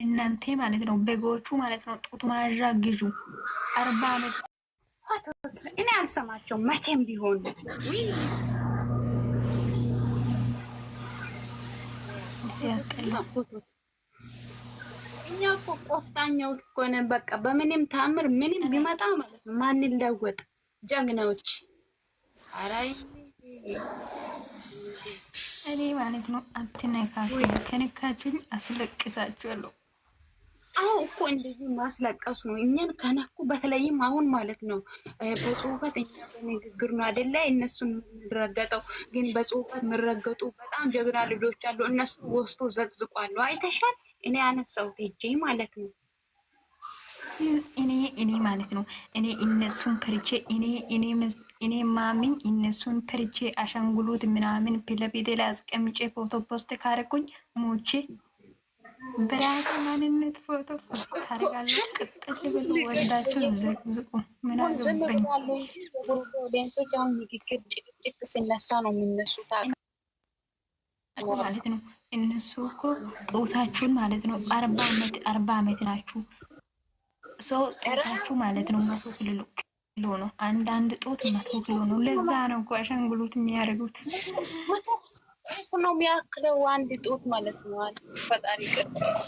እናንተ ማለት ነው በጎቹ ማለት ነው ጡት ማዣ ግዙ 40 ዓመት እኔ አልሰማቸውም መቼም ቢሆን ሲያስጠላ። እኛ እኮ ቆፍጣኛው እኮ ነን። በቃ በምንም ታምር ምንም ቢመጣ ማለት ነው ማንን ለወጥ ጀግናዎች። አራይ እኔ ማለት ነው አትነካኩኝ፣ ከነካችሁኝ አስለቅሳችኋለሁ። አዎ እኮ እንደዚህ ማስለቀሱ ነው እኛን ከነኩ። በተለይም አሁን ማለት ነው በጽሁፈት እኛ በንግግር ነው አይደለ እነሱን የምንረገጠው፣ ግን በጽሁፈት የምረገጡ በጣም ጀግና ልጆች አሉ። እነሱ ወስቶ ዘቅዝቋሉ። አይተሻል? እኔ አነሳሁት ሄጄ ማለት ነው። እኔ ማለት ነው እኔ እነሱን ፐርቼ እኔ ማሚኝ እነሱን ፐርቼ አሻንጉሉት ምናምን ፊትለፊቴ ላይ አስቀምጬ ፎቶ ፖስት ካረኩኝ ሞቼ በራሴ ማንነት ፎቶ ፖስት ታደርጋለሁ። ቅጥል ብሎ ወዳቸው ዘቅዝቁ። ምን አገባኝ ጭቅጭቅ ሲነሳ ነው የሚነሱት ማለት ነው። እነሱ እኮ ጦታችሁን ማለት ነው 40 ዓመት ናችሁ። ሰው ጦታችሁ ማለት ነው 100 ኪሎ ነው። አንዳንድ ጦት 100 ኪሎ ነው። ለዛ ነው እኮ አሻንጉሉት የሚያደርጉት። ነው የሚያክለው አንድ ጦት ማለት ነው። ፈጣሪ ቅርስ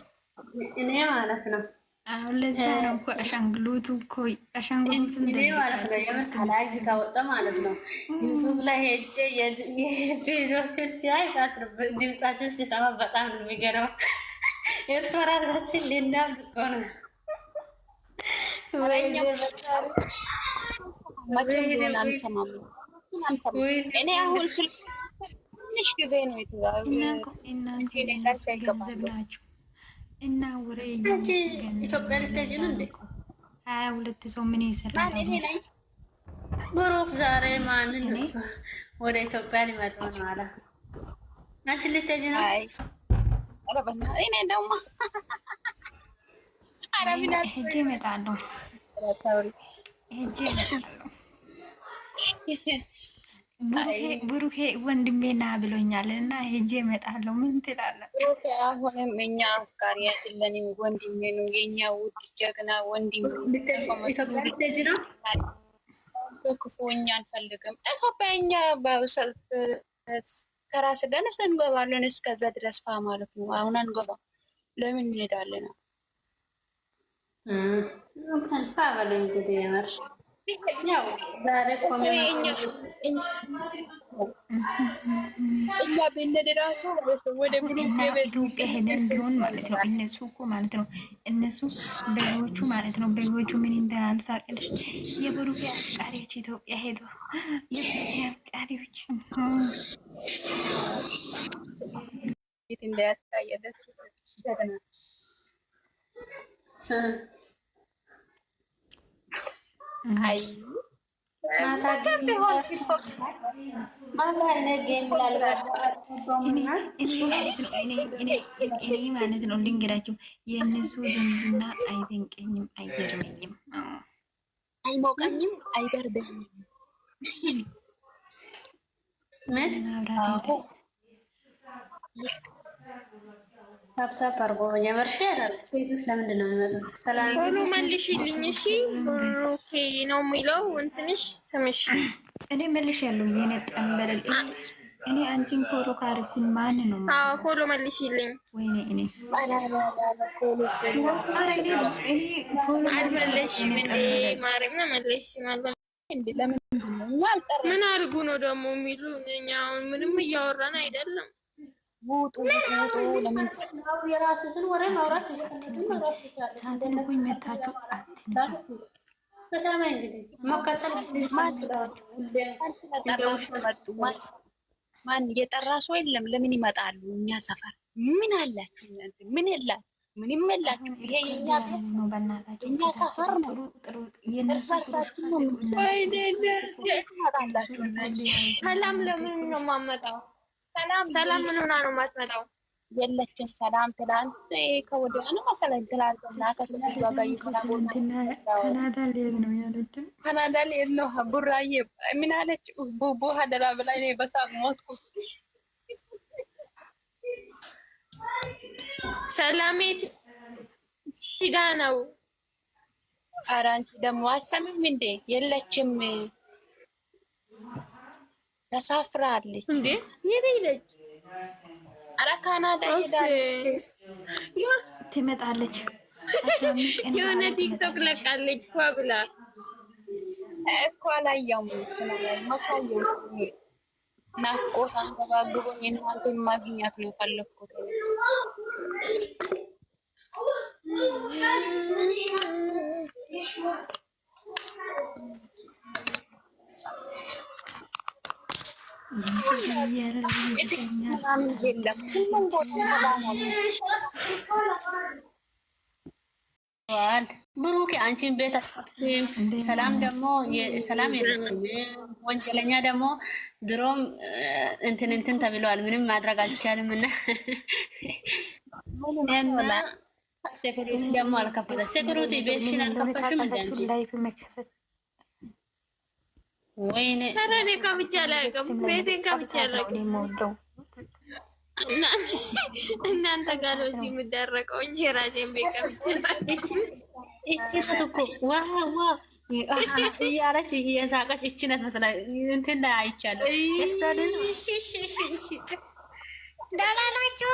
እኔ ማለት ነው። አሁን ለዛ ነው እኮ አሻንጉሉቱ እኮ አሻንጉሉቱ እኔ ማለት ነው የምር ከላይ ከወጣ ማለት ነው ዩቱብ ላይ ሄጄ የቪዲዮችን ሲያይ ድምጻችን ሲሰማ በጣም ነው የሚገርመው። እርስ በራሳችን ልናብድ እኮ ነው። እኔ አሁን ትንሽ ጊዜ ነው ገንዘብ ናቸው እና ወሬ ኢትዮጵያ ልትሄጂ ነው እንዴ? 22 ሰው ምን ይሰራል? ብሩክ ዛሬ ማንን ወደ ኢትዮጵያ ሊመጣ ነው አለ። አንቺ ልትሄጂ ነው? እኔ ደግሞ ሄጄ እመጣለሁ። ብሩኬ ወንድሜ ና ብሎኛል እና ሄጄ እመጣለሁ። ምን ትላለህ? አሁንም እኛ አፍቃሪ አይደለንም። ወንድሜ ነው የኛ ውድ ጀግና ወንድሜ። በክፉ እኛ አንፈልግም። ኢትዮጵያ እኛ ከራስ ደነስ እንገባለን። እስከዛ ድረስ ፋ ማለት ነው። አሁን አንገባም። ለምን እንሄዳለን? ተስፋ በለው እንግዲህ የምር እኛ ብንሄድ ራሱ ወደ ኢትዮጵያ ሄደን ቢሆን ማለት ነው እነሱ እኮ ማለት ነው እነሱ በጎቹ ማለት ነው በጎቹ ምን እንዳሉ ታውቂያለሽ? የብሩኬ አፍቃሪዎች ኢትዮጵያ ሄዱ። የብሩኬ አፍቃሪዎች እንዳያስታየደስ ጀግና አይ እኔ ማለት ነው ልንገራችሁ፣ የእነሱ ዝምድና አይደንቀኝም፣ አይገርመኝም፣ አይሞቀኝም፣ አይበርደኝም። ምን ታፕታፕ አርጎ የመርሻ ያላል። ሴቶች ለምንድን ነው የሚመጡት? ሰላም ቶሎ መልሽልኝ እሺ። ኦኬ ነው የሚለው እንትንሽ ስምሽ። እኔ መልሽ ያለው የኔ ጠንበለል እኔ አንቺን ፎሎ ካርኩኝ ማን ነው? አዎ ፎሎ መልሽልኝ። ወይኔ እኔ ምን አድርጉ ነው ደግሞ የሚሉ እኛ ምንም እያወራን አይደለም። ውጡ ለምን የራስሽን ወሬ ማውራት ሳትንኩኝ መታችሁ አትንኩ። በሰማይ እንግዲህ መከተል ማን እየጠራ ሰው የለም። ለምን ይመጣሉ? እኛ ሰፈር ምን አላችሁ? ምን የላችሁ? ምንም የላችሁ። ይሄ የኛ ቤት ነው። በእናታችሁ እኛ ሰፈር ነው። ሰላም ለምን ነው የማመጣው? ሰላም ምን ሆና ነው የማትመጣው? የለችም ሰላም። ትላንት ከወዲያ ነው መሰለኝ ትላንትና ከሱስ ጋር ካናዳ ልሄድ ነው ያለችው። ካናዳ ልሄድ ነው ቡራዬ ምን አለች? ቡቡ ሀደራ ብላኝ እኔ በሳቅ ሞትኩ። ሰላሜት ሂዳ ነው። ኧረ አንቺ ደግሞ አሰሚም እንዴ? የለችም፣ ተሳፍራለች እንዴ? የት ሄደች? ኧረ ካናዳ ሄዳለች። ትመጣለች። የሆነ ቲክቶክ ለቃለች ብላ እኮ አላየሁም። እሱን አላየሁም። ናፍቆት አንገባግቦኝ እናንተን ማግኘት ነው የፈለኩት። ብሩክ አንቺን ቤት ሰላም ደግሞ ሰላም የለችም። ወንጀለኛ ደግሞ ድሮም እንትን ተብለዋል። ምንም ማድረግ አልቻልም እና ሴኩሪቲ ደግሞ አልከፈተ። ሴኩሪቲ ቤትሽን አልከፈትሽም እንደ አንቺ ወይኔ ታዲያ ከብቻ አላውቅም። ቤቴን ከብቻ አላውቅም። እናንተ ጋር ነው እዚህ የምደረቀው እንጂ ራሴን ቤት ከብቻ እኮ ዋዋ እያለች እየሳቀች እቺ ናት መስላ እንትን ላይ አይቻለሁ። ደህና ናቸው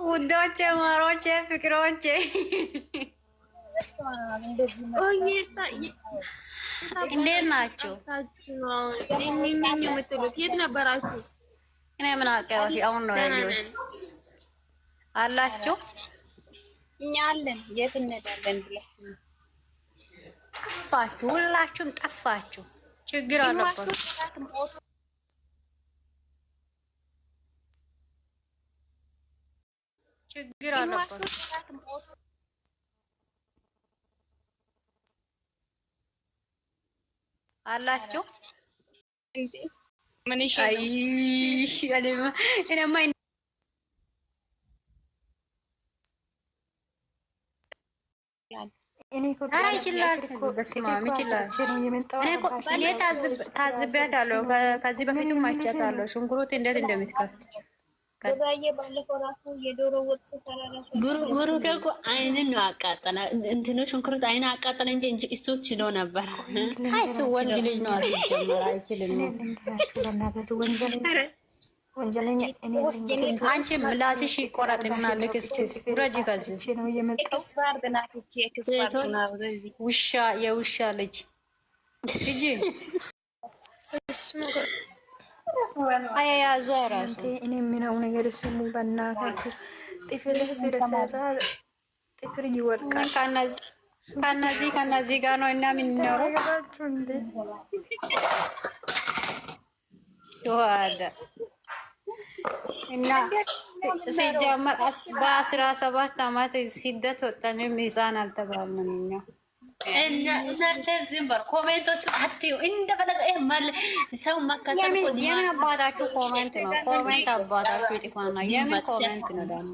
ውዶቼ፣ ማሮቼ፣ ፍቅሮቼ እንዴት ናችሁ? የምትሉት የት ነበራችሁ? እኔ ምን አውቃለሁ? አሁን ነው ያየሁት። አላችሁ? እኛ አለን። የት እንሄዳለን ብላችሁ ጠፋችሁ፣ ሁላችሁም ጠፋችሁ። ችግር አለባችሁ። ችግር አለባችሁ። አላችሁ? ምን ይሻላል? እኔማ ኧረ ይችላል። በስመ አብ ይችላል። እኔ ታዝቤያታለሁ። ከዚህ በፊትም አይቻታለሁ። ሽንኩርት እንዴት እንደምትከፍት ብሩክ እኮ አይንን ነው አቃጠለ። እንትኑ ሽንኩርት አይን አቃጠለ እንጂ እሱ ችሎ ነበር። አይ እሱ ወንድ ልጅ ነው። አልጀመረ አይችልም። አንቺ ምላስሽ ይቆረጥና ልክስክስ ውረጂ ከዚህ ውሻ፣ የውሻ ልጅ ልጅ አያያዙ ራሱ እኔ የምነው ነገር ስሙ። በእናታችሁ ጥፍር ስለሰራ ጥፍር ይወርቃል። ከነዚህ ጋር ነው እና የምንኖረው እና ሲጀመር በ17 ዓመት ስደት ወጣን። ህፃን አልተባልንም እኛ እናንተ ዝም በሉ። ኮሜንቶቹ አትዩ እንደፈለገ ሰው ማካተል የምን አባታችሁ ኮሜንት ነው? ኮሜንት አባታችሁ ይጥፋና የምን ኮሜንት ነው ደግሞ?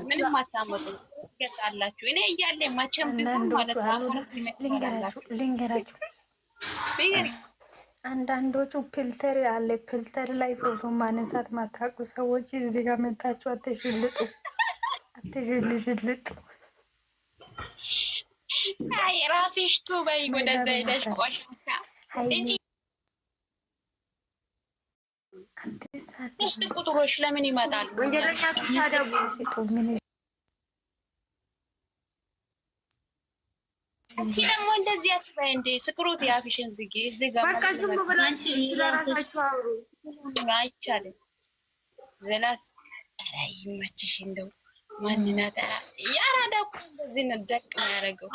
ምንም አታመጡ ገጣላችሁ። እኔ እያለ ማቸም ቢሆን ማለት ልንገራችሁ፣ አንዳንዶቹ ፊልተር አለ። ፊልተር ላይ ፎቶ ማነሳት ማታውቁ ሰዎች እዚህ ጋር መታችሁ አትሽልጡ። አይ ራስሽ ቱበይ ወደዛ ሄደሽ ቆሻሻ እንጂ ውስጥ ቁጥሮች ለምን ይመጣሉ? ወንጀለኛ ተሳደቡ። አንቺ ደግሞ እንደዚህ አትበይ እንዴ! ስክሩት ያፍሽን ዝጊ። እዚህ ጋር በቃ ዝም ብላችሁ ራሳችሁ አውሩ። አይቻልም። ዘላስ አይ ይመችሽ እንደው ማንና ተራ ያራዳ እኮ እንደዚህ ነው ደቅ የሚያደርገው።